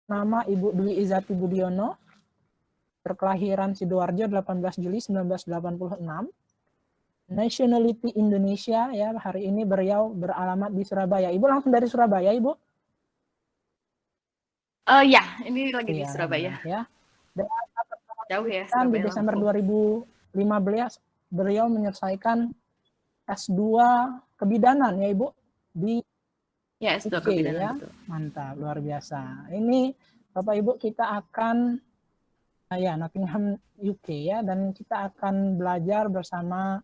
nama Ibu Dwi Izati Budiono, berkelahiran Sidoarjo 18 Juli 1986. Nationality Indonesia, ya, hari ini beliau beralamat di Surabaya. Ibu langsung dari Surabaya, Ibu? Ya, ini lagi di Surabaya. Ya. Jauh ya, Dan di Surabaya Desember Lampung. 2015 beliau menyelesaikan S2 kebidanan, ya Ibu, di Ya, S2 UK, kebidanan, ya. betul. Mantap, luar biasa. Ini Bapak Ibu kita akan Nottingham UK, ya, dan kita akan belajar bersama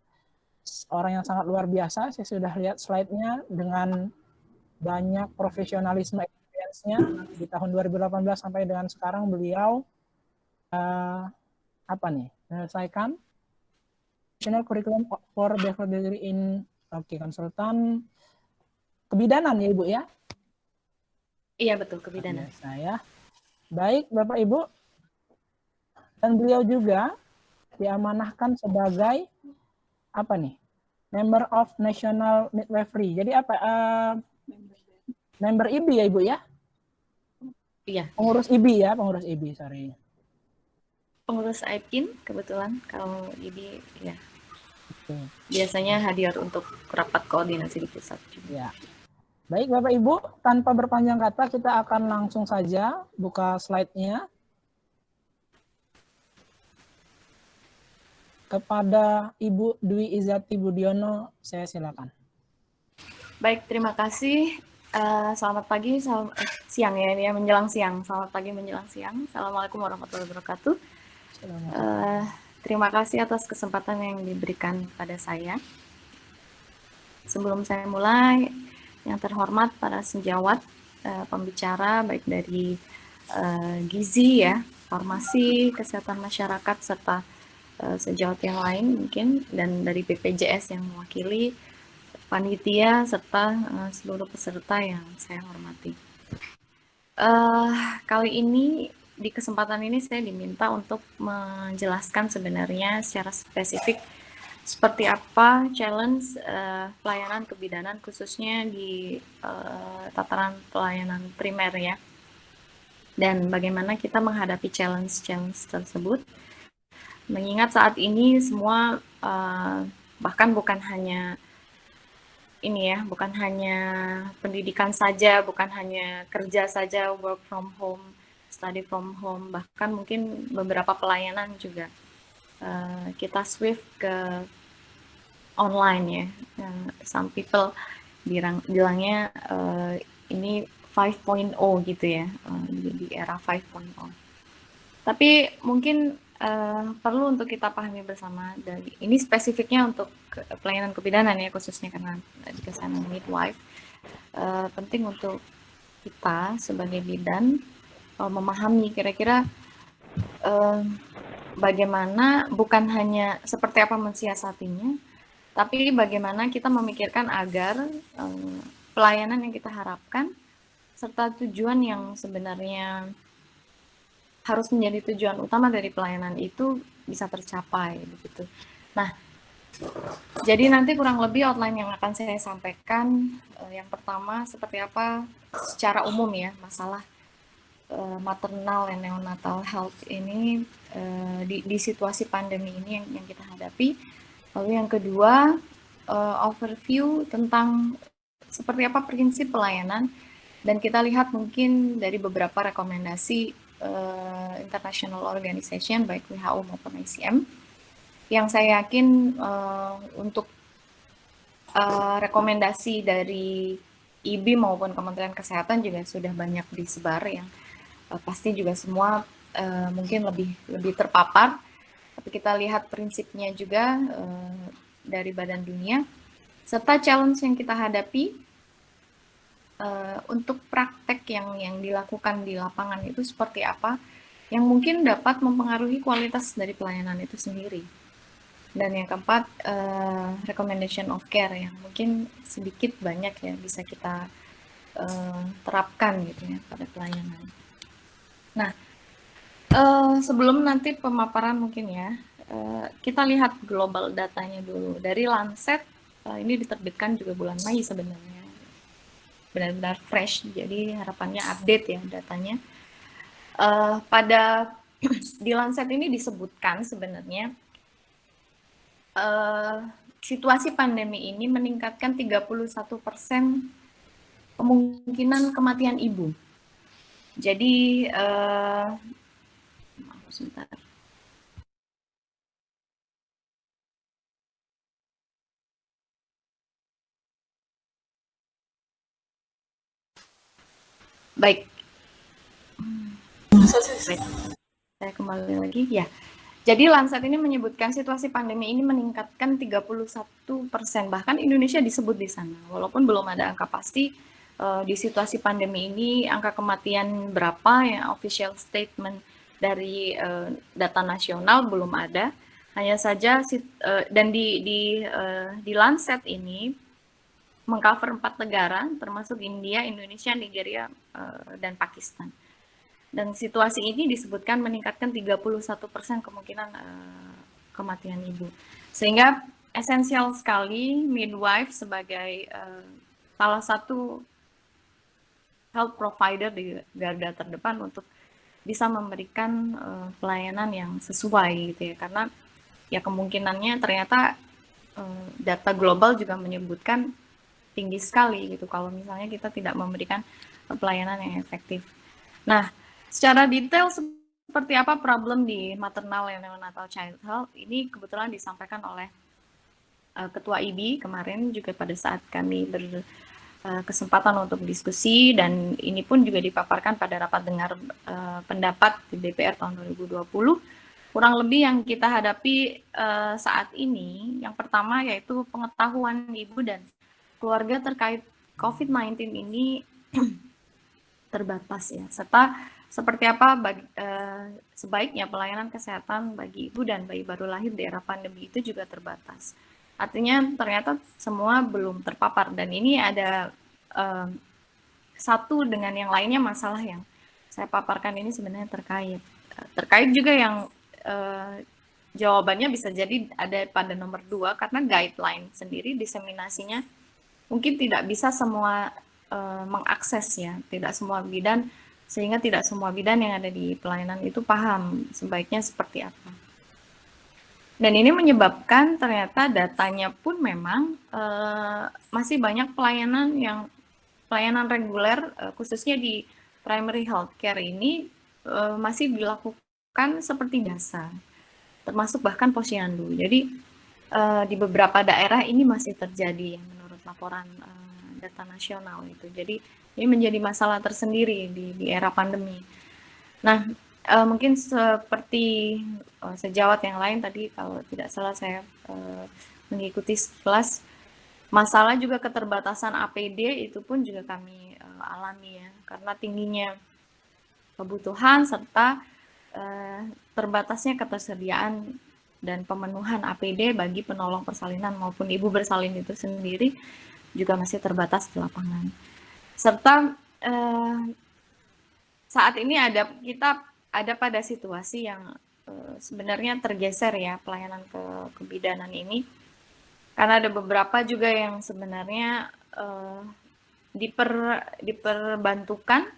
orang yang sangat luar biasa. Saya sudah lihat slide-nya dengan banyak profesionalisme experience-nya di tahun 2018 sampai dengan sekarang beliau menyelesaikan National Curriculum for Bachelor Degree in konsultan kebidanan, ya Ibu, ya? Iya, betul, kebidanan. Saya. Baik, Bapak Ibu. Dan beliau juga diamanahkan sebagai Member of National Midwifery. Jadi member IBI, ya Ibu, ya? Iya. Pengurus IBI, ya, pengurus IBI, sorry. Pengurus AIPIN, kebetulan. Kalau IBI, ya. Biasanya hadir untuk rapat koordinasi di pusat. Ya. Baik, Bapak Ibu, tanpa berpanjang kata, kita akan langsung saja buka slide-nya. Kepada Ibu Dwi Izati Budiono, saya silakan. Baik, terima kasih. Selamat pagi, siang ya, menjelang siang. Selamat pagi menjelang siang. Assalamualaikum warahmatullahi wabarakatuh. Terima kasih atas kesempatan yang diberikan pada saya. Sebelum saya mulai, yang terhormat para sejawat pembicara, baik dari gizi, ya, farmasi, kesehatan masyarakat, serta sejawat yang lain mungkin, dan dari BPJS yang mewakili, panitia, serta seluruh peserta yang saya hormati. Kali ini, di kesempatan ini saya diminta untuk menjelaskan sebenarnya secara spesifik seperti apa challenge pelayanan kebidanan khususnya di tataran pelayanan primer, ya, dan bagaimana kita menghadapi challenge tersebut, mengingat saat ini semua bahkan bukan hanya pendidikan saja, bukan hanya kerja saja, work from home, study from home, bahkan mungkin beberapa pelayanan juga kita shift ke online, ya. Some people bilangnya ini 5.0 gitu, ya, di era 5.0. Tapi mungkin perlu untuk kita pahami bersama, dari ini spesifiknya untuk pelayanan kebidanan, ya, khususnya karena di kesehatan midwife, penting untuk kita sebagai bidan memahami kira-kira bagaimana, bukan hanya seperti apa mensiasatinya, tapi bagaimana kita memikirkan agar pelayanan yang kita harapkan serta tujuan yang sebenarnya harus menjadi tujuan utama dari pelayanan itu bisa tercapai, begitu. Nah, jadi nanti kurang lebih outline yang akan saya sampaikan, yang pertama seperti apa secara umum, ya, masalah maternal and neonatal health ini di situasi pandemi ini yang kita hadapi. Lalu yang kedua, overview tentang seperti apa prinsip pelayanan, dan kita lihat mungkin dari beberapa rekomendasi international organization, baik WHO maupun ICM, yang saya yakin untuk rekomendasi dari IBI maupun Kementerian Kesehatan juga sudah banyak disebar, yang pasti juga semua mungkin lebih terpapar, tapi kita lihat prinsipnya juga dari Badan Dunia, serta challenge yang kita hadapi untuk praktek yang dilakukan di lapangan itu seperti apa, yang mungkin dapat mempengaruhi kualitas dari pelayanan itu sendiri. Dan yang keempat, recommendation of care, yang mungkin sedikit banyak, ya, bisa kita terapkan gitu, ya, pada pelayanan. Nah, sebelum nanti pemaparan mungkin, ya, kita lihat global datanya dulu. Dari Lancet, ini diterbitkan juga bulan Mei sebenarnya, benar-benar fresh, jadi harapannya update, ya, datanya. Pada di Lancet ini disebutkan sebenarnya situasi pandemi ini meningkatkan 31% kemungkinan kematian ibu. Jadi sebentar. Baik. Baik. Saya kembali lagi ya. Jadi Lancet ini menyebutkan situasi pandemi ini meningkatkan 31%, bahkan Indonesia disebut di sana. Walaupun belum ada angka pasti di situasi pandemi ini, angka kematian berapa yang official statement dari data nasional belum ada. Hanya saja dan di Lancet ini mengcover 4 negara termasuk India, Indonesia, Nigeria, dan Pakistan. Dan situasi ini disebutkan meningkatkan 31% kemungkinan kematian ibu. Sehingga esensial sekali midwife sebagai salah satu health provider di garda terdepan untuk bisa memberikan pelayanan yang sesuai gitu ya. Karena ya kemungkinannya ternyata data global juga menyebutkan tinggi sekali gitu kalau misalnya kita tidak memberikan pelayanan yang efektif. Nah, secara detail seperti apa problem di maternal and neonatal child health ini kebetulan disampaikan oleh Ketua IBI kemarin juga pada saat kami berkesempatan untuk diskusi, dan ini pun juga dipaparkan pada rapat dengar pendapat di DPR tahun 2020. Kurang lebih yang kita hadapi saat ini, yang pertama yaitu pengetahuan ibu dan keluarga terkait COVID-19 ini terbatas ya, serta seperti apa sebaiknya pelayanan kesehatan bagi ibu dan bayi baru lahir di era pandemi itu juga terbatas. Artinya ternyata semua belum terpapar, dan ini ada satu dengan yang lainnya masalah yang saya paparkan ini sebenarnya terkait juga yang jawabannya bisa jadi ada pada nomor 2 karena guideline sendiri diseminasinya mungkin tidak bisa semua mengakses ya, tidak semua bidan, sehingga tidak semua bidan yang ada di pelayanan itu paham sebaiknya seperti apa. Dan ini menyebabkan ternyata datanya pun memang masih banyak pelayanan reguler khususnya di primary health care ini masih dilakukan seperti biasa, termasuk bahkan posyandu. Jadi di beberapa daerah ini masih terjadi menurut laporan data nasional itu. Jadi ini menjadi masalah tersendiri di era pandemi. Nah, mungkin seperti sejawat yang lain tadi kalau tidak salah saya mengikuti kelas, masalah juga keterbatasan APD itu pun juga kami alami ya, karena tingginya kebutuhan serta terbatasnya ketersediaan dan pemenuhan APD bagi penolong persalinan maupun ibu bersalin itu sendiri juga masih terbatas di lapangan. Serta saat ini kita ada pada situasi yang sebenarnya tergeser ya pelayanan kebidanan ini, karena ada beberapa juga yang sebenarnya diperbantukan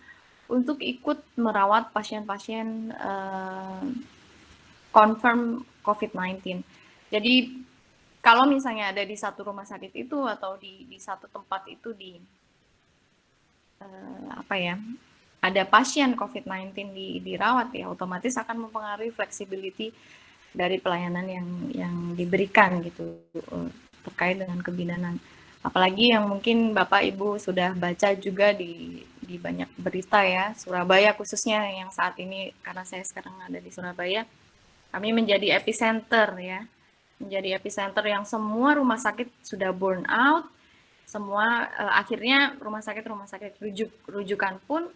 untuk ikut merawat pasien-pasien confirm COVID-19. Jadi kalau misalnya ada di satu rumah sakit itu atau di satu tempat itu ada pasien COVID-19 dirawat ya, otomatis akan mempengaruhi flexibility dari pelayanan yang diberikan gitu terkait dengan kebidanan. Apalagi yang mungkin Bapak Ibu sudah baca juga di banyak berita ya, Surabaya khususnya yang saat ini karena saya sekarang ada di Surabaya, kami menjadi epicenter ya, menjadi epicenter yang semua rumah sakit sudah burn out, semua akhirnya rumah sakit rujukan pun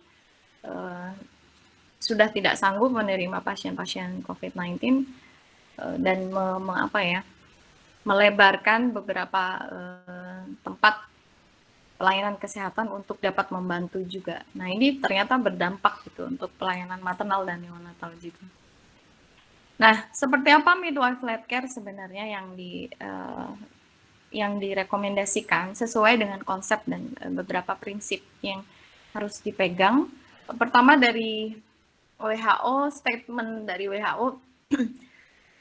sudah tidak sanggup menerima pasien-pasien COVID-19 dan melebarkan beberapa tempat pelayanan kesehatan untuk dapat membantu juga. Nah ini ternyata berdampak gitu untuk pelayanan maternal dan neonatal juga. Nah seperti apa midwife-led care sebenarnya yang direkomendasikan sesuai dengan konsep dan beberapa prinsip yang harus dipegang. Pertama dari WHO, statement dari WHO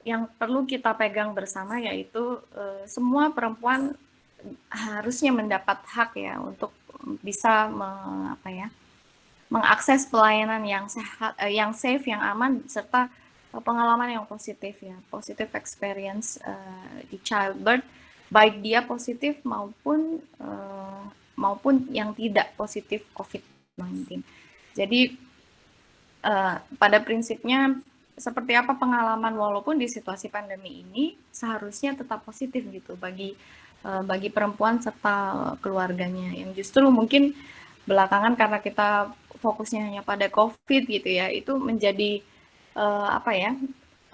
yang perlu kita pegang bersama yaitu semua perempuan harusnya mendapat hak ya untuk bisa mengakses pelayanan yang sehat, yang safe, yang aman, serta pengalaman yang positif ya, positive experience di childbirth, baik dia positif maupun yang tidak positif COVID-19. Jadi pada prinsipnya seperti apa pengalaman walaupun di situasi pandemi ini seharusnya tetap positif gitu bagi perempuan serta keluarganya yang justru mungkin belakangan karena kita fokusnya hanya pada COVID gitu ya, itu menjadi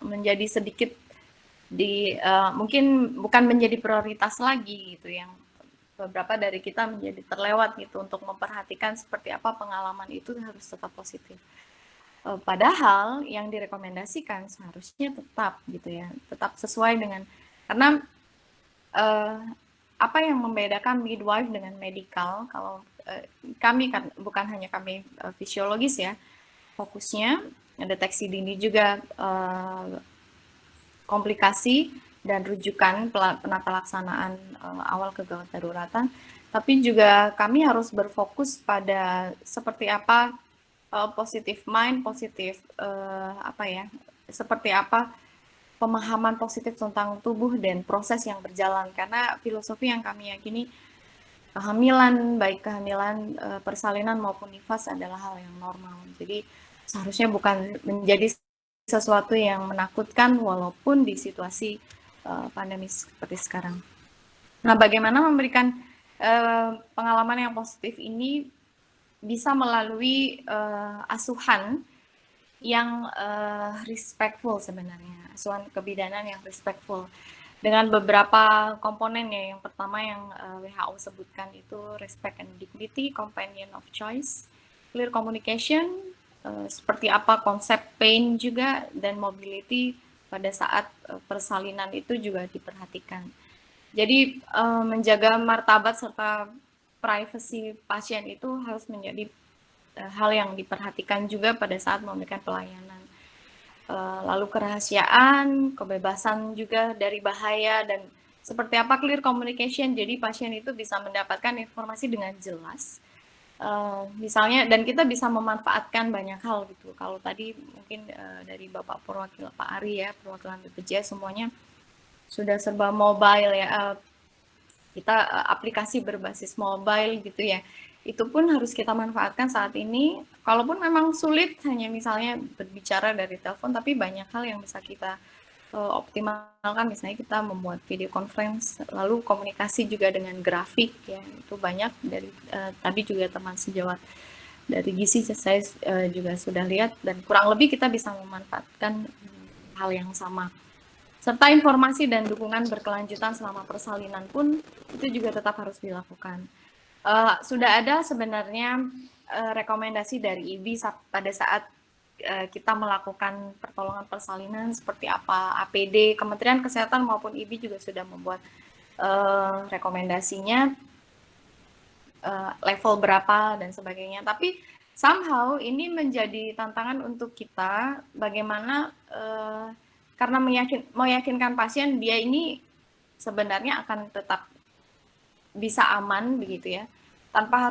menjadi sedikit mungkin bukan menjadi prioritas lagi gitu, yang beberapa dari kita menjadi terlewat gitu untuk memperhatikan seperti apa pengalaman itu harus tetap positif. Padahal yang direkomendasikan seharusnya tetap gitu ya, tetap sesuai dengan, karena apa yang membedakan midwife dengan medical, kalau kami kan bukan hanya kami fisiologis ya, fokusnya deteksi dini juga komplikasi dan rujukan penata laksanaan awal kegawat daruratan, tapi juga kami harus berfokus pada seperti apa positive mind, positif seperti apa pemahaman positif tentang tubuh dan proses yang berjalan, karena filosofi yang kami yakini kehamilan, baik kehamilan persalinan maupun nifas adalah hal yang normal. Jadi seharusnya bukan menjadi sesuatu yang menakutkan walaupun di situasi pandemi seperti sekarang. Nah, bagaimana memberikan pengalaman yang positif ini bisa melalui asuhan yang respectful sebenarnya, asuhan kebidanan yang respectful dengan beberapa komponen ya. Yang pertama yang WHO sebutkan itu respect and dignity, companion of choice, clear communication, seperti apa konsep pain juga, dan mobility pada saat persalinan itu juga diperhatikan. Jadi menjaga martabat serta privasi pasien itu harus menjadi hal yang diperhatikan juga pada saat memberikan pelayanan. Lalu kerahasiaan, kebebasan juga dari bahaya, dan seperti apa clear communication, jadi pasien itu bisa mendapatkan informasi dengan jelas. Misalnya, dan kita bisa memanfaatkan banyak hal gitu. Kalau tadi mungkin dari Bapak Perwakilan Pak Ari ya, perwakilan BPJS semuanya sudah serba mobile ya, kita aplikasi berbasis mobile gitu ya, itu pun harus kita manfaatkan saat ini. Kalaupun memang sulit hanya misalnya berbicara dari telepon, tapi banyak hal yang bisa kita optimalkan, misalnya kita membuat video conference, lalu komunikasi juga dengan grafik ya, itu banyak dari tadi juga teman sejawat dari gizi saya juga sudah lihat, dan kurang lebih kita bisa memanfaatkan hal yang sama. Serta informasi dan dukungan berkelanjutan selama persalinan pun itu juga tetap harus dilakukan. Sudah ada sebenarnya rekomendasi dari IBI pada saat kita melakukan pertolongan persalinan seperti apa APD, Kementerian Kesehatan maupun IBI juga sudah membuat rekomendasinya, level berapa dan sebagainya. Tapi somehow ini menjadi tantangan untuk kita, bagaimana karena meyakinkan pasien dia ini sebenarnya akan tetap bisa aman begitu ya, tanpa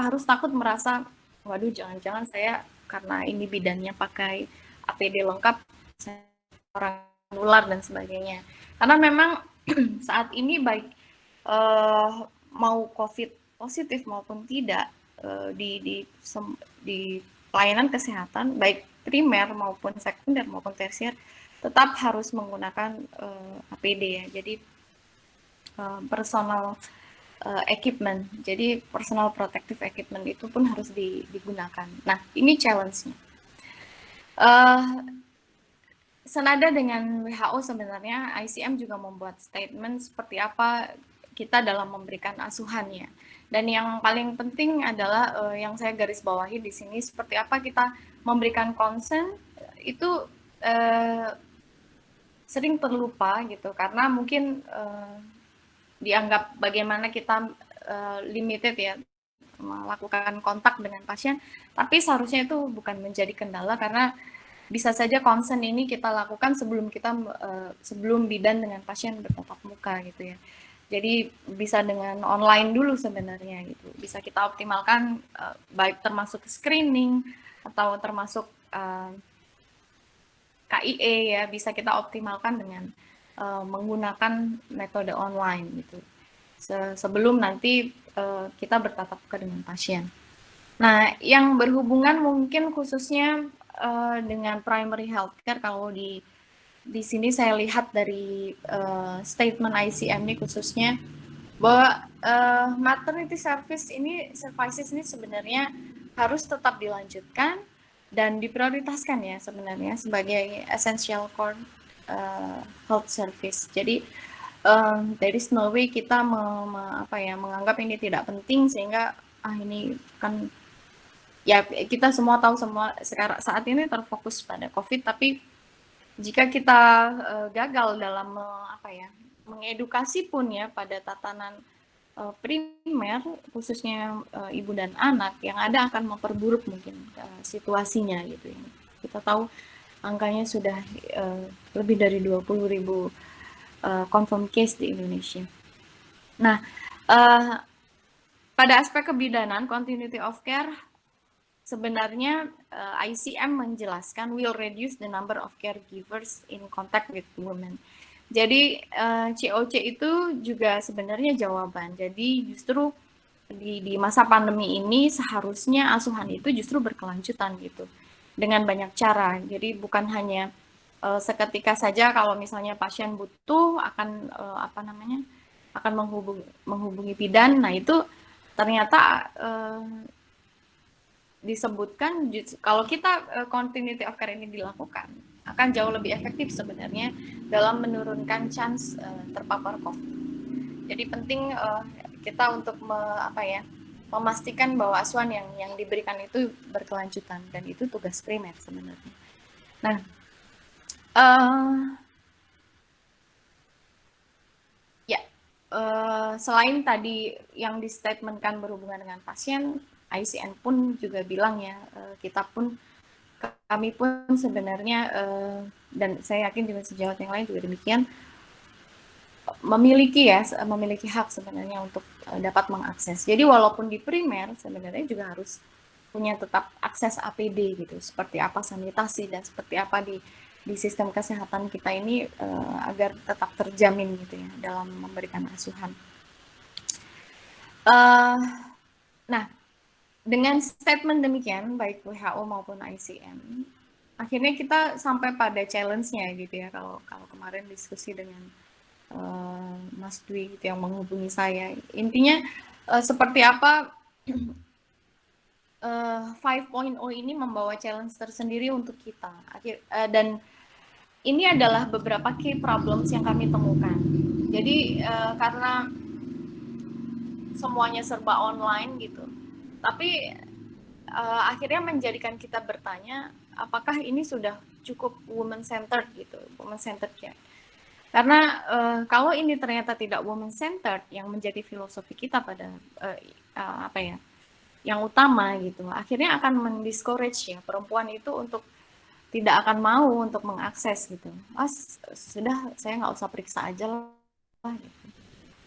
harus takut merasa, waduh jangan-jangan saya karena ini bidannya pakai APD lengkap, saya orang nular dan sebagainya. Karena memang saat ini baik mau COVID positif maupun tidak, di pelayanan kesehatan baik primer maupun sekunder maupun tersier tetap harus menggunakan APD ya. Jadi personal equipment, jadi personal protective equipment itu pun harus digunakan. Nah, ini challenge-nya. Senada dengan WHO sebenarnya, ICM juga membuat statement seperti apa kita dalam memberikan asuhannya. Dan yang paling penting adalah yang saya garis bawahi di sini, seperti apa kita memberikan consent itu sering terlupa gitu, karena mungkin dianggap bagaimana kita limited ya melakukan kontak dengan pasien, tapi seharusnya itu bukan menjadi kendala karena bisa saja konsen ini kita lakukan sebelum bidan dengan pasien bertatap muka gitu ya. Jadi bisa dengan online dulu sebenarnya gitu. Bisa kita optimalkan baik termasuk screening atau termasuk KIE ya, bisa kita optimalkan dengan menggunakan metode online gitu. Sebelum nanti kita bertatap muka dengan pasien. Nah, yang berhubungan mungkin khususnya dengan primary healthcare, kalau di sini saya lihat dari statement ICM ini khususnya bahwa maternity services ini sebenarnya harus tetap dilanjutkan dan diprioritaskan ya sebenarnya sebagai essential core health service. Jadi there is no way kita menganggap ini tidak penting sehingga ini kan ya kita semua tahu semua sekarang saat ini terfokus pada COVID, tapi jika kita gagal dalam mengedukasi pun ya pada tatanan primer khususnya ibu dan anak, yang ada akan memperburuk mungkin situasinya gitu ya. Kita tahu angkanya sudah lebih dari 20.000 confirm case di Indonesia. Nah, pada aspek kebidanan continuity of care sebenarnya ICM menjelaskan will reduce the number of caregivers in contact with women. Jadi COC itu juga sebenarnya jawaban. Jadi justru di masa pandemi ini seharusnya asuhan itu justru berkelanjutan gitu dengan banyak cara. Jadi bukan hanya seketika saja kalau misalnya pasien butuh akan akan menghubungi bidan. Nah itu ternyata disebutkan kalau kita continuity of care ini dilakukan akan jauh lebih efektif sebenarnya dalam menurunkan chance terpapar COVID. Jadi penting kita untuk memastikan bahwa asuhan yang diberikan itu berkelanjutan dan itu tugas primer sebenarnya. Nah, selain tadi yang di-statementkan berhubungan dengan pasien, ICN pun juga bilang ya, kami pun sebenarnya, dan saya yakin juga sejawat yang lain juga demikian, memiliki hak sebenarnya untuk dapat mengakses. Jadi walaupun di primer sebenarnya juga harus punya tetap akses APD gitu, seperti apa sanitasi dan seperti apa di sistem kesehatan kita ini agar tetap terjamin gitu ya dalam memberikan asuhan. Nah, dengan statement demikian, baik WHO maupun ICM, akhirnya kita sampai pada challenge-nya gitu ya. Kalau kemarin diskusi dengan Mas Dwi gitu yang menghubungi saya, intinya seperti apa 5.0 ini membawa challenge tersendiri untuk kita. Dan ini adalah beberapa key problems yang kami temukan. Jadi karena semuanya serba online gitu, tapi akhirnya menjadikan kita bertanya apakah ini sudah cukup woman centered gitu, woman centered ya. Karena kalau ini ternyata tidak woman centered yang menjadi filosofi kita pada yang utama gitu, akhirnya akan mendiscourage ya perempuan itu untuk tidak akan mau untuk mengakses gitu. Sudah saya nggak usah periksa aja lah. Gitu.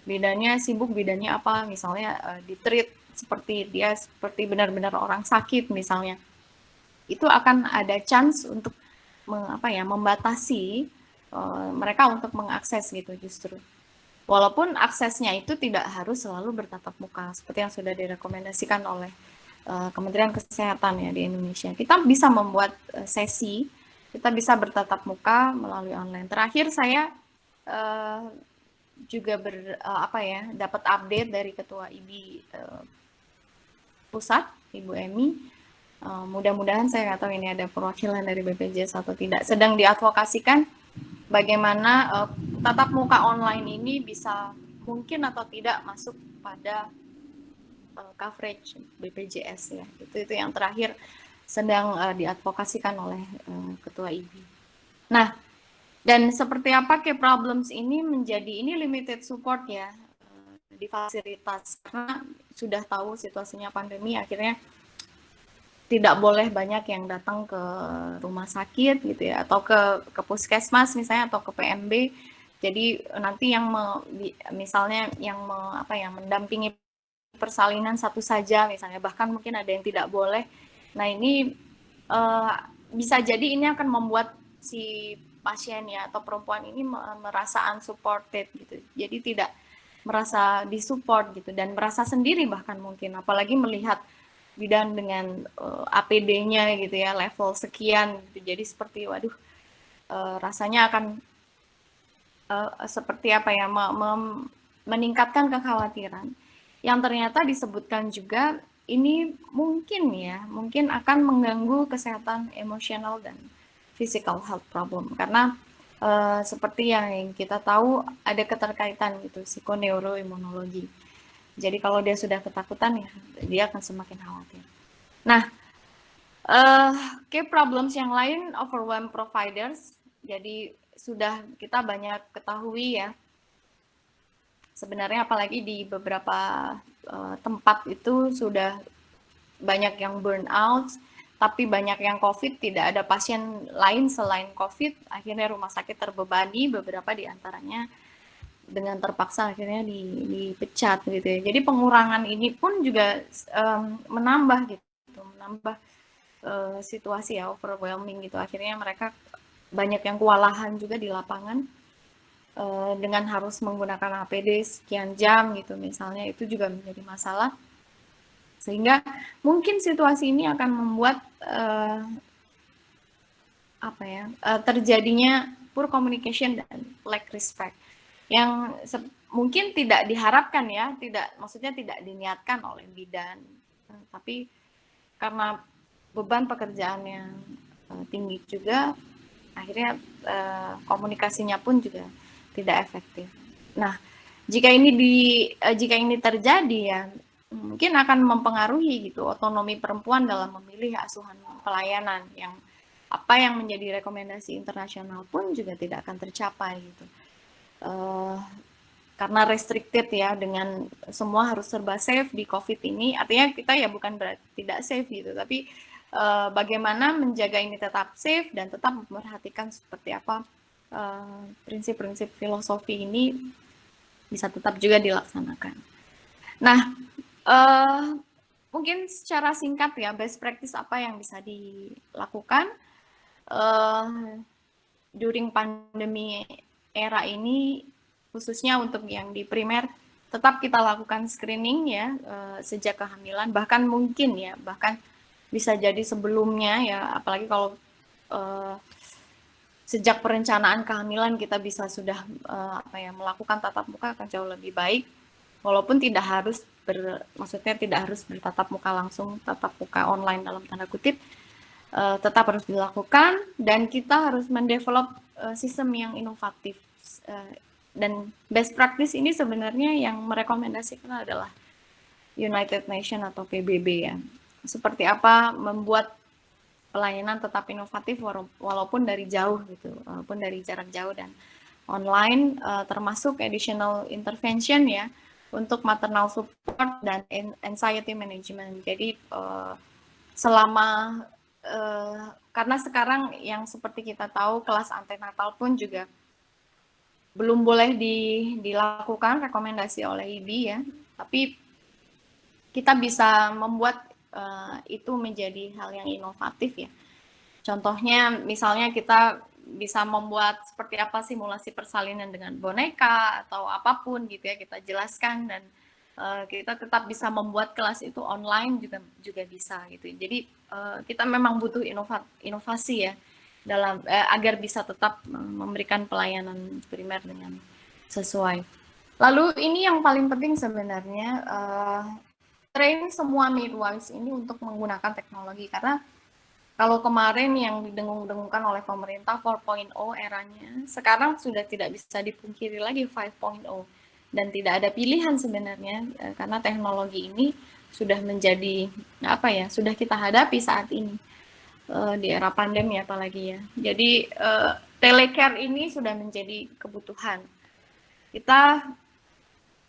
Bedanya sibuk, bedanya apa? Misalnya di-treat seperti benar-benar orang sakit misalnya. Itu akan ada chance untuk membatasi mereka untuk mengakses gitu justru. Walaupun aksesnya itu tidak harus selalu bertatap muka seperti yang sudah direkomendasikan oleh Kementerian Kesehatan ya di Indonesia. Kita bisa membuat sesi, kita bisa bertatap muka melalui online. Terakhir saya juga dapat update dari Ketua IBI Pusat, Ibu Emi. Mudah-mudahan saya nggak tahu ini ada perwakilan dari BPJS atau tidak. Sedang diadvokasikan bagaimana tatap muka online ini bisa mungkin atau tidak masuk pada coverage BPJS ya. Itu yang terakhir sedang diadvokasikan oleh Ketua IBI. Nah, dan seperti apa key problems ini limited support ya di fasilitas, karena sudah tahu situasinya pandemi, akhirnya tidak boleh banyak yang datang ke rumah sakit gitu ya, atau ke puskesmas misalnya, atau ke PMB. Jadi nanti yang misalnya yang mendampingi persalinan satu saja misalnya, bahkan mungkin ada yang tidak boleh. Nah ini bisa jadi ini akan membuat si pasien ya atau perempuan ini merasa unsupported gitu, jadi tidak merasa disupport gitu, dan merasa sendiri bahkan mungkin, apalagi melihat bidan dengan APD-nya gitu ya level sekian gitu. Jadi seperti waduh, rasanya akan seperti apa ya, meningkatkan kekhawatiran yang ternyata disebutkan juga ini mungkin akan mengganggu kesehatan emosional dan physical health problem, karena seperti yang kita tahu ada keterkaitan gitu psikoneuroimunologi. Jadi kalau dia sudah ketakutan ya dia akan semakin khawatir. Nah, key problems yang lain, overwhelm providers. Jadi sudah kita banyak ketahui ya, sebenarnya apalagi di beberapa tempat itu sudah banyak yang burnout, tapi banyak yang COVID, tidak ada pasien lain selain COVID, akhirnya rumah sakit terbebani, beberapa diantaranya dengan terpaksa akhirnya dipecat gitu ya. Jadi pengurangan ini pun juga menambah situasi ya, overwhelming gitu. Akhirnya mereka banyak yang kewalahan juga di lapangan dengan harus menggunakan APD sekian jam gitu misalnya, itu juga menjadi masalah. Sehingga mungkin situasi ini akan membuat terjadinya poor communication dan lack respect yang mungkin tidak diharapkan ya, maksudnya tidak diniatkan oleh bidan, tapi karena beban pekerjaan yang tinggi juga, akhirnya komunikasinya pun juga tidak efektif. Nah, jika ini terjadi ya, mungkin akan mempengaruhi gitu otonomi perempuan dalam memilih asuhan pelayanan, yang apa yang menjadi rekomendasi internasional pun juga tidak akan tercapai gitu. Karena restricted ya, dengan semua harus serba safe di COVID ini, artinya kita ya bukan berarti tidak safe gitu, tapi bagaimana menjaga ini tetap safe dan tetap memperhatikan seperti apa prinsip-prinsip filosofi ini bisa tetap juga dilaksanakan. Nah, mungkin secara singkat ya, best practice apa yang bisa dilakukan during pandemi era ini, khususnya untuk yang di primer, tetap kita lakukan screening ya sejak kehamilan, bahkan bisa jadi sebelumnya ya, apalagi kalau sejak perencanaan kehamilan kita bisa sudah melakukan tatap muka akan jauh lebih baik, walaupun tidak harus bertatap muka langsung, tatap muka online dalam tanda kutip, tetap harus dilakukan, dan kita harus mendevelop sistem yang inovatif. Dan best practice ini sebenarnya yang merekomendasikan adalah United Nations atau PBB ya. Seperti apa membuat pelayanan tetap inovatif walaupun dari jauh gitu, walaupun dari jarak jauh dan online, termasuk additional intervention ya untuk maternal support dan anxiety management. Jadi selama karena sekarang yang seperti kita tahu kelas antenatal pun juga belum boleh dilakukan rekomendasi oleh IBI ya, tapi kita bisa membuat itu menjadi hal yang inovatif ya. Contohnya misalnya kita bisa membuat seperti apa simulasi persalinan dengan boneka atau apapun gitu ya, kita jelaskan, dan kita tetap bisa membuat kelas itu online juga bisa gitu. Jadi kita memang butuh inovasi ya dalam agar bisa tetap memberikan pelayanan primer dengan sesuai. Lalu ini yang paling penting sebenarnya, train semua midwives ini untuk menggunakan teknologi, karena kalau kemarin yang didengung-dengungkan oleh pemerintah 4.0 eranya, sekarang sudah tidak bisa dipungkiri lagi 5.0, dan tidak ada pilihan sebenarnya karena teknologi ini sudah menjadi sudah kita hadapi saat ini di era pandemi apalagi ya. Jadi telecare ini sudah menjadi kebutuhan. Kita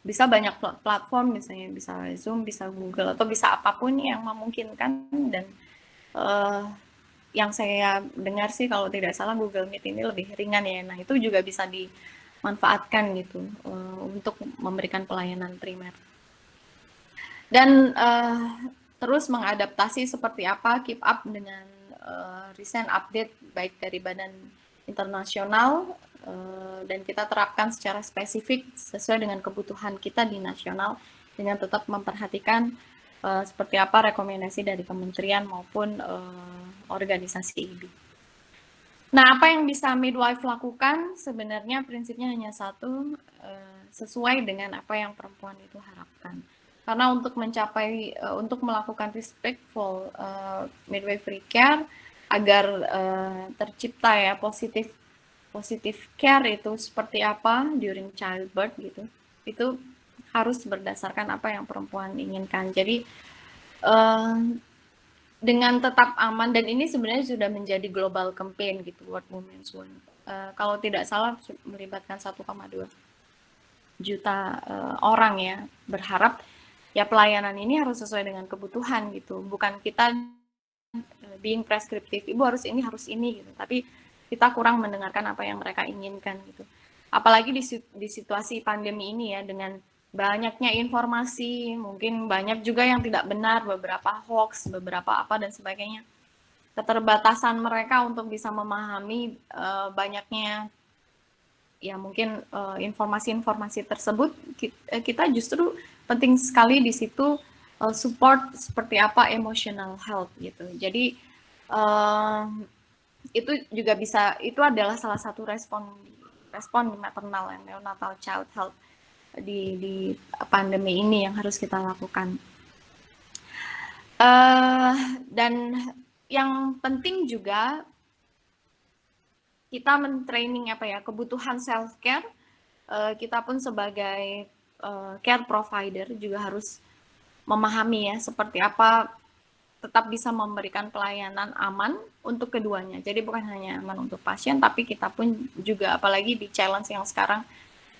bisa banyak platform, misalnya bisa Zoom, bisa Google, atau bisa apapun yang memungkinkan. Dan yang saya dengar sih kalau tidak salah Google Meet ini lebih ringan ya. Nah, itu juga bisa dimanfaatkan gitu untuk memberikan pelayanan primer. Dan terus mengadaptasi seperti apa, keep up dengan recent update baik dari badan internasional dan kita terapkan secara spesifik sesuai dengan kebutuhan kita di nasional, dengan tetap memperhatikan seperti apa rekomendasi dari kementerian maupun organisasi IBI. Nah, apa yang bisa midwife lakukan? Sebenarnya prinsipnya hanya satu, sesuai dengan apa yang perempuan itu harapkan. Karena untuk mencapai, untuk melakukan respectful midwifery care, agar tercipta ya positif care itu seperti apa during childbirth gitu, itu harus berdasarkan apa yang perempuan inginkan. Jadi dengan tetap aman, dan ini sebenarnya sudah menjadi global campaign gitu, World Women's Month. Kalau tidak salah melibatkan 1,2 juta orang ya, berharap ya pelayanan ini harus sesuai dengan kebutuhan gitu, bukan kita being preskriptif, ibu harus ini gitu, tapi kita kurang mendengarkan apa yang mereka inginkan gitu. Apalagi di situasi pandemi ini ya, dengan banyaknya informasi, mungkin banyak juga yang tidak benar, beberapa hoax, beberapa apa dan sebagainya. Keterbatasan mereka untuk bisa memahami banyaknya ya mungkin informasi-informasi tersebut, kita justru penting sekali di situ support seperti apa emotional health gitu. Jadi itu juga bisa, itu adalah salah satu respon maternal and neonatal child health di pandemi ini yang harus kita lakukan. Dan yang penting juga kita mentraining apa ya, kebutuhan self care. Kita pun sebagai care provider juga harus memahami ya seperti apa tetap bisa memberikan pelayanan aman untuk keduanya. Jadi bukan hanya aman untuk pasien, tapi kita pun juga, apalagi di challenge yang sekarang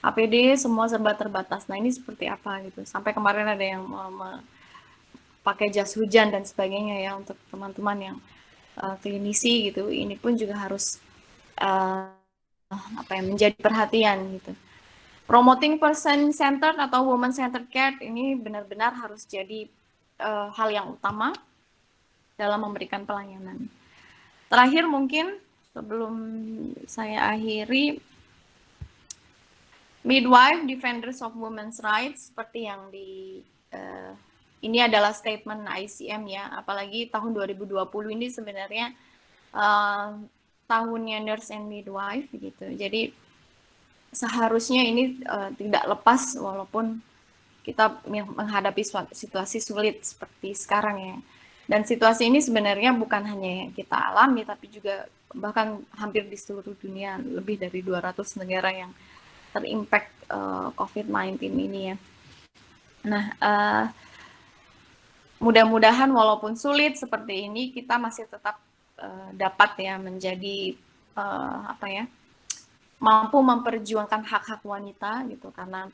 APD semua serba terbatas. Nah, ini seperti apa gitu. Sampai kemarin ada yang pakai jas hujan dan sebagainya ya untuk teman-teman yang klinisi gitu. Ini pun juga harus menjadi perhatian gitu. Promoting person-centered atau woman-centered care ini benar-benar harus jadi hal yang utama dalam memberikan pelayanan. Terakhir mungkin sebelum saya akhiri, midwife defenders of women's rights seperti yang ini adalah statement ICM ya, apalagi tahun 2020 ini sebenarnya tahunnya nurse and midwife gitu. Jadi seharusnya ini tidak lepas walaupun kita menghadapi situasi sulit seperti sekarang ya. Dan situasi ini sebenarnya bukan hanya kita alami, tapi juga bahkan hampir di seluruh dunia, lebih dari 200 negara yang terimpact COVID-19 ini ya. Nah, mudah-mudahan walaupun sulit seperti ini, kita masih tetap dapat ya menjadi mampu memperjuangkan hak-hak wanita gitu, karena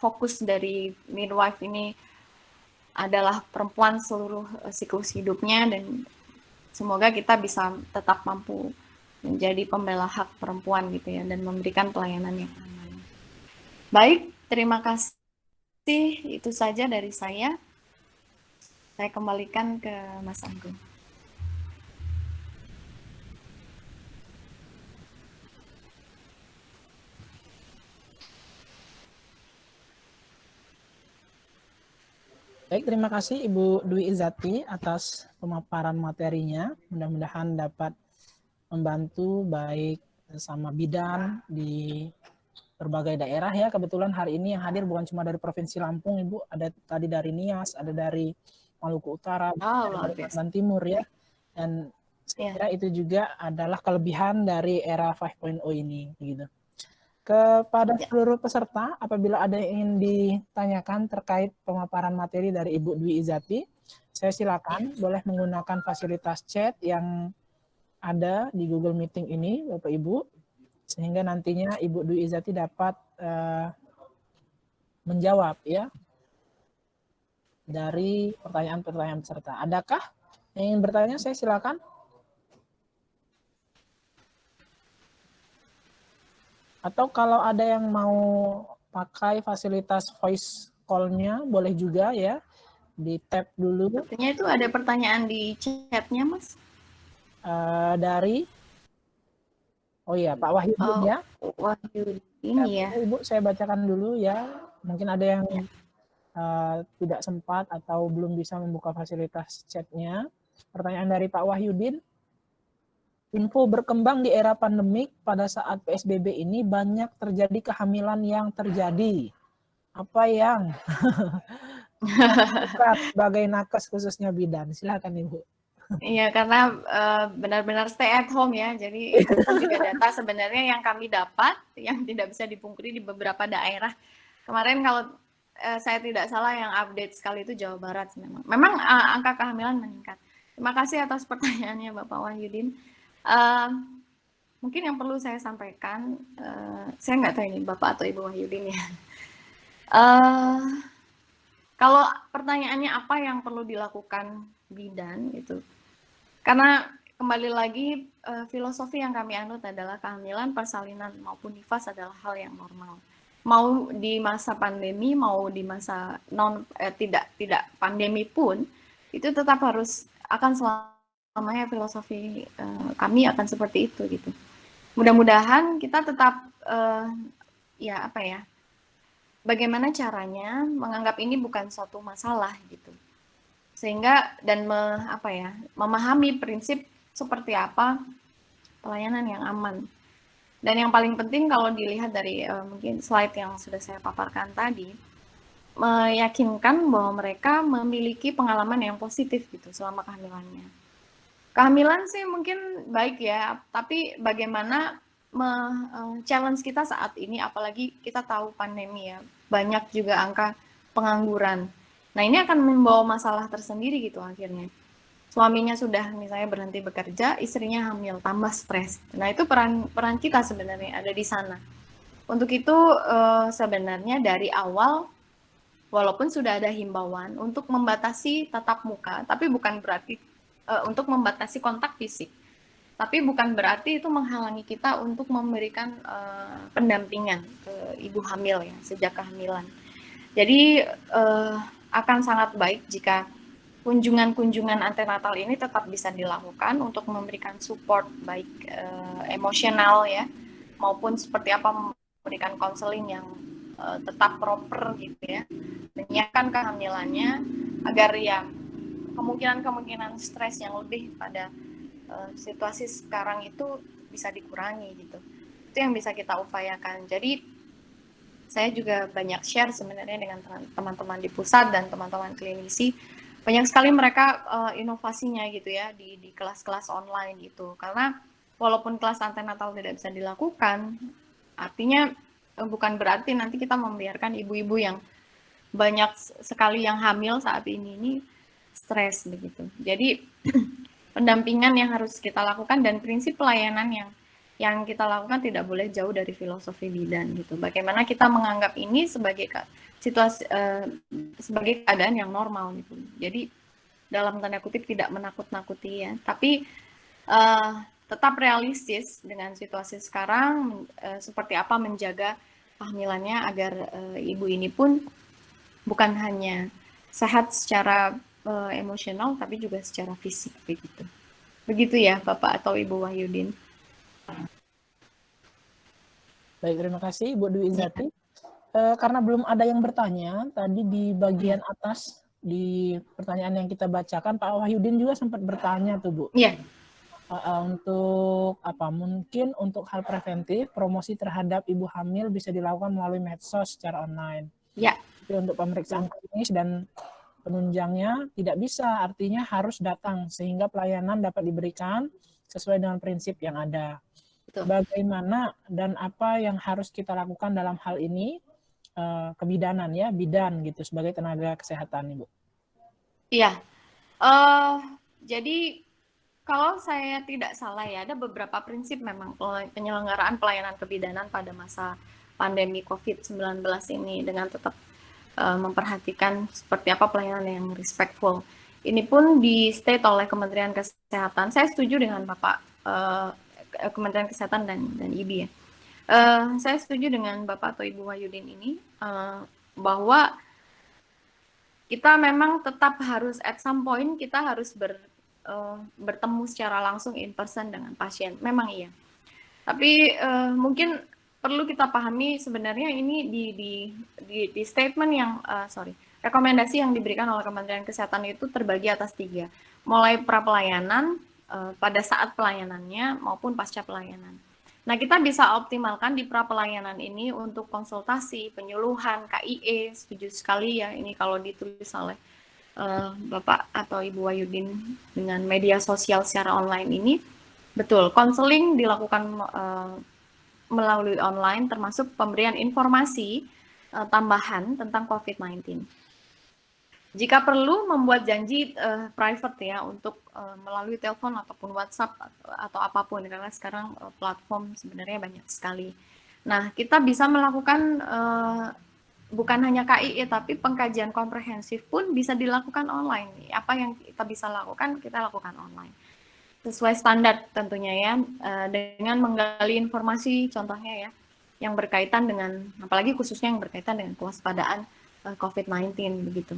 fokus dari midwife ini adalah perempuan seluruh siklus hidupnya, dan semoga kita bisa tetap mampu menjadi pembela hak perempuan gitu ya, dan memberikan pelayanan yang aman. Baik, terima kasih. Itu saja dari saya. Saya kembalikan ke Mas Anggun. Baik, terima kasih Ibu Dwi Izati atas pemaparan materinya. Mudah-mudahan dapat membantu baik sama bidan di berbagai daerah ya. Kebetulan hari ini yang hadir bukan cuma dari Provinsi Lampung, Ibu. Ada tadi dari Nias, ada dari Maluku Utara, dari Kalimantan Timur ya. Dan saya kira itu juga adalah kelebihan dari era 5.0 ini gitu. Kepada seluruh peserta, apabila ada yang ingin ditanyakan terkait pemaparan materi dari Ibu Dwi Izati, saya silakan boleh menggunakan fasilitas chat yang ada di Google Meeting ini, Bapak Ibu, sehingga nantinya Ibu Dwi Izati dapat menjawab ya dari pertanyaan-pertanyaan peserta. Adakah yang ingin bertanya? Saya silakan. Atau kalau ada yang mau pakai fasilitas voice call-nya, boleh juga ya, di tap dulu. Sepertinya itu ada pertanyaan di chat-nya, Mas. Dari, oh iya, Pak Wahyudin ya. Wahyudin ya. Ibu, saya bacakan dulu ya. Mungkin ada yang tidak sempat atau belum bisa membuka fasilitas chat-nya. Pertanyaan dari Pak Wahyudin. Info berkembang di era pandemik pada saat PSBB ini banyak terjadi kehamilan yang terjadi. Apa yang sebagai nakes khususnya bidan? Silakan Ibu. Iya, karena benar-benar stay at home ya. Jadi itu kan juga data sebenarnya yang kami dapat, yang tidak bisa dipungkiri di beberapa daerah. Kemarin kalau saya tidak salah yang update sekali itu Jawa Barat memang. Memang angka kehamilan meningkat. Terima kasih atas pertanyaannya Bapak Wahyudin. Mungkin yang perlu saya sampaikan, saya nggak tahu ini Bapak atau Ibu Wahyudin ya. Kalau pertanyaannya apa yang perlu dilakukan bidan itu, karena kembali lagi filosofi yang kami anut adalah kehamilan, persalinan maupun nifas adalah hal yang normal. Mau di masa pandemi, mau di masa tidak pandemi pun, itu tetap harus akan selamanya filosofi kami akan seperti itu gitu. Mudah-mudahan kita tetap ya apa ya, bagaimana caranya menganggap ini bukan suatu masalah gitu, sehingga dan memahami prinsip seperti apa pelayanan yang aman. Dan yang paling penting kalau dilihat dari mungkin slide yang sudah saya paparkan tadi, meyakinkan bahwa mereka memiliki pengalaman yang positif gitu selama kehamilannya. Kehamilan sih mungkin baik ya, tapi bagaimana challenge kita saat ini, apalagi kita tahu pandemi ya, banyak juga angka pengangguran. Nah ini akan membawa masalah tersendiri gitu akhirnya. Suaminya sudah misalnya berhenti bekerja, istrinya hamil, tambah stres. Nah itu peran kita sebenarnya ada di sana. Untuk itu sebenarnya dari awal, walaupun sudah ada himbauan untuk membatasi tatap muka, tapi bukan berarti untuk membatasi kontak fisik. Tapi bukan berarti itu menghalangi kita untuk memberikan pendampingan ke ibu hamil ya sejak kehamilan. Jadi akan sangat baik jika kunjungan-kunjungan antenatal ini tetap bisa dilakukan untuk memberikan support baik emosional ya maupun seperti apa memberikan konseling yang tetap proper gitu ya, menyiapkan kehamilannya agar ya kemungkinan stres yang lebih pada situasi sekarang itu bisa dikurangi gitu. Itu yang bisa kita upayakan. Jadi saya juga banyak share sebenarnya dengan teman-teman di pusat dan teman-teman klinisi. Banyak sekali mereka inovasinya gitu ya di kelas-kelas online gitu. Karena walaupun kelas antenatal tidak bisa dilakukan, artinya bukan berarti nanti kita membiarkan ibu-ibu yang banyak sekali yang hamil saat ini stres begitu. Jadi pendampingan yang harus kita lakukan dan prinsip pelayanan yang kita lakukan tidak boleh jauh dari filosofi bidan gitu. Bagaimana kita menganggap ini sebagai situasi sebagai keadaan yang normal gitu. Jadi dalam tanda kutip tidak menakut-nakuti ya, tapi tetap realistis dengan situasi sekarang seperti apa menjaga kehamilannya agar ibu ini pun bukan hanya sehat secara emosional tapi juga secara fisik begitu. Begitu ya Bapak atau Ibu Wahyudin. Baik, terima kasih Bu Dwi Izzati. Karena belum ada yang bertanya, tadi di bagian atas di pertanyaan yang kita bacakan Pak Wahyudin juga sempat bertanya tuh Bu. Iya. Untuk apa? Mungkin untuk hal preventif, promosi terhadap ibu hamil bisa dilakukan melalui medsos secara online. Ya. Tapi untuk pemeriksaan klinis dan penunjangnya tidak bisa, artinya harus datang sehingga pelayanan dapat diberikan sesuai dengan prinsip yang ada. Betul. Bagaimana dan apa yang harus kita lakukan dalam hal ini? Kebidanan ya, bidan gitu sebagai tenaga kesehatan Ibu. Iya. Jadi kalau saya tidak salah ya, ada beberapa prinsip memang penyelenggaraan pelayanan kebidanan pada masa pandemi COVID-19 ini dengan tetap memperhatikan seperti apa pelayanan yang respectful. Ini pun di state oleh Kementerian Kesehatan. Saya setuju dengan Bapak Kementerian Kesehatan dan IBI ya. Saya setuju dengan Bapak atau Ibu Wahyudin ini bahwa kita memang tetap harus at some point kita harus bertemu secara langsung in person dengan pasien. Memang iya. Tapi mungkin perlu kita pahami sebenarnya ini di statement yang rekomendasi yang diberikan oleh Kementerian Kesehatan itu terbagi atas 3, mulai pra pelayanan, pada saat pelayanannya maupun pasca pelayanan. Nah, kita bisa optimalkan di pra pelayanan ini untuk konsultasi, penyuluhan, KIE, setuju sekali ya ini kalau ditulis oleh Bapak atau Ibu Wahyudin dengan media sosial secara online ini. Betul, konseling dilakukan melalui online termasuk pemberian informasi tambahan tentang COVID-19. Jika perlu membuat janji private ya untuk melalui telepon ataupun WhatsApp atau apapun karena sekarang platform sebenarnya banyak sekali. Nah, kita bisa melakukan bukan hanya KIE tapi pengkajian komprehensif pun bisa dilakukan online. Apa yang kita bisa lakukan, kita lakukan online. Sesuai standar tentunya ya, dengan menggali informasi contohnya ya, yang berkaitan dengan, apalagi khususnya yang berkaitan dengan kewaspadaan COVID-19 begitu.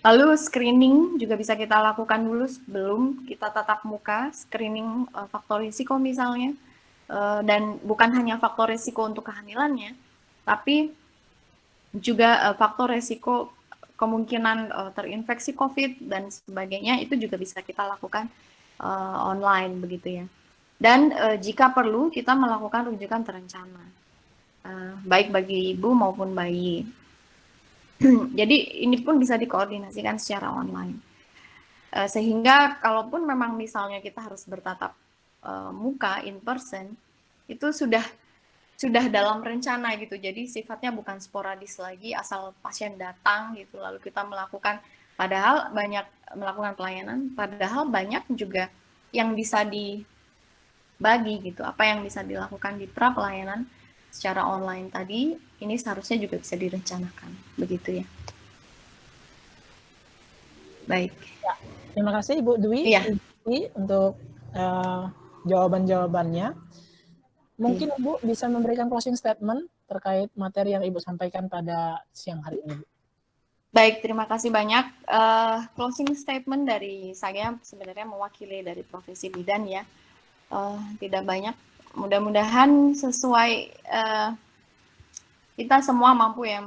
Lalu screening juga bisa kita lakukan dulu sebelum kita tatap muka, screening faktor risiko misalnya, dan bukan hanya faktor risiko untuk kehamilannya, tapi juga faktor risiko kemungkinan terinfeksi COVID dan sebagainya, itu juga bisa kita lakukan online begitu ya. Dan jika perlu kita melakukan rujukan terencana, baik bagi ibu maupun bayi. Jadi ini pun bisa dikoordinasikan secara online. Sehingga kalaupun memang misalnya kita harus bertatap muka in person, itu sudah dalam rencana gitu. Jadi sifatnya bukan sporadis lagi asal pasien datang gitu lalu kita melakukan, padahal banyak melakukan pelayanan, padahal banyak juga yang bisa dibagi gitu. Apa yang bisa dilakukan di pra pelayanan secara online tadi, ini seharusnya juga bisa direncanakan, begitu ya. Baik. Ya, terima kasih Ibu Dwi untuk jawaban-jawabannya. Mungkin Ibu bisa memberikan closing statement terkait materi yang Ibu sampaikan pada siang hari ini. Baik, terima kasih banyak. Closing statement dari saya sebenarnya mewakili dari profesi bidan ya. Tidak banyak. Mudah-mudahan sesuai kita semua mampu ya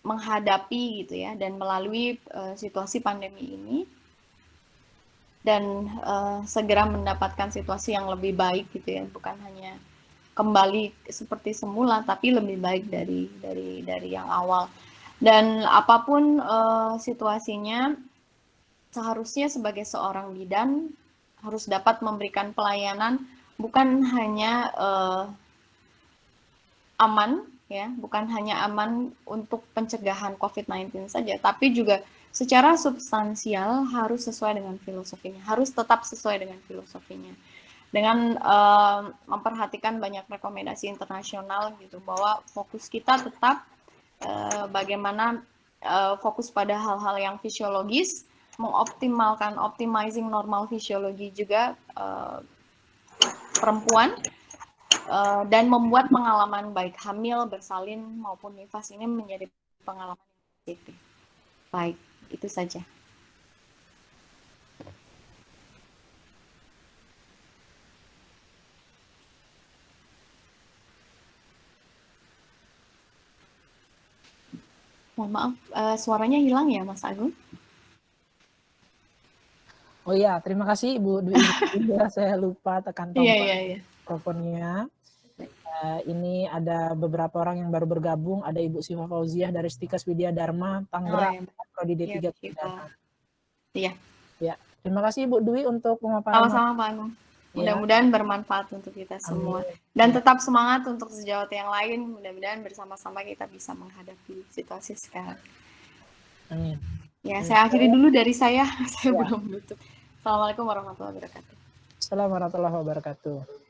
menghadapi gitu ya dan melalui situasi pandemi ini dan segera mendapatkan situasi yang lebih baik gitu ya, bukan hanya kembali seperti semula tapi lebih baik dari yang awal. Dan apapun situasinya, seharusnya sebagai seorang bidan harus dapat memberikan pelayanan bukan hanya aman ya, bukan hanya aman untuk pencegahan COVID-19 saja, tapi juga secara substansial harus sesuai dengan filosofinya, harus tetap sesuai dengan filosofinya. Dengan memperhatikan banyak rekomendasi internasional gitu, bahwa fokus kita tetap bagaimana fokus pada hal-hal yang fisiologis, mengoptimalkan optimizing normal fisiologi juga perempuan, dan membuat pengalaman baik hamil, bersalin maupun nifas ini menjadi pengalaman yang positif. Baik, itu saja. Mohon maaf, suaranya hilang ya Mas Agung? Oh iya, terima kasih Ibu Dwi. Saya lupa tekan tombol mikrofonnya. Ini ada beberapa orang yang baru bergabung. Ada Ibu Siva Fauziah dari Stikas Widya Dharma, Tangerang, Prodi D3 Pidana. Iya. Ya, terima kasih Ibu Dwi untuk pemaparan. Sama-sama Pak Agung. Mudah-mudahan bermanfaat untuk kita semua. Dan tetap semangat untuk sejawat yang lain. Mudah-mudahan bersama-sama kita bisa menghadapi situasi sekarang. Amin. Ya, saya akhiri dulu dari saya. Saya belum menutup. Assalamualaikum warahmatullahi wabarakatuh. Assalamualaikum warahmatullahi wabarakatuh.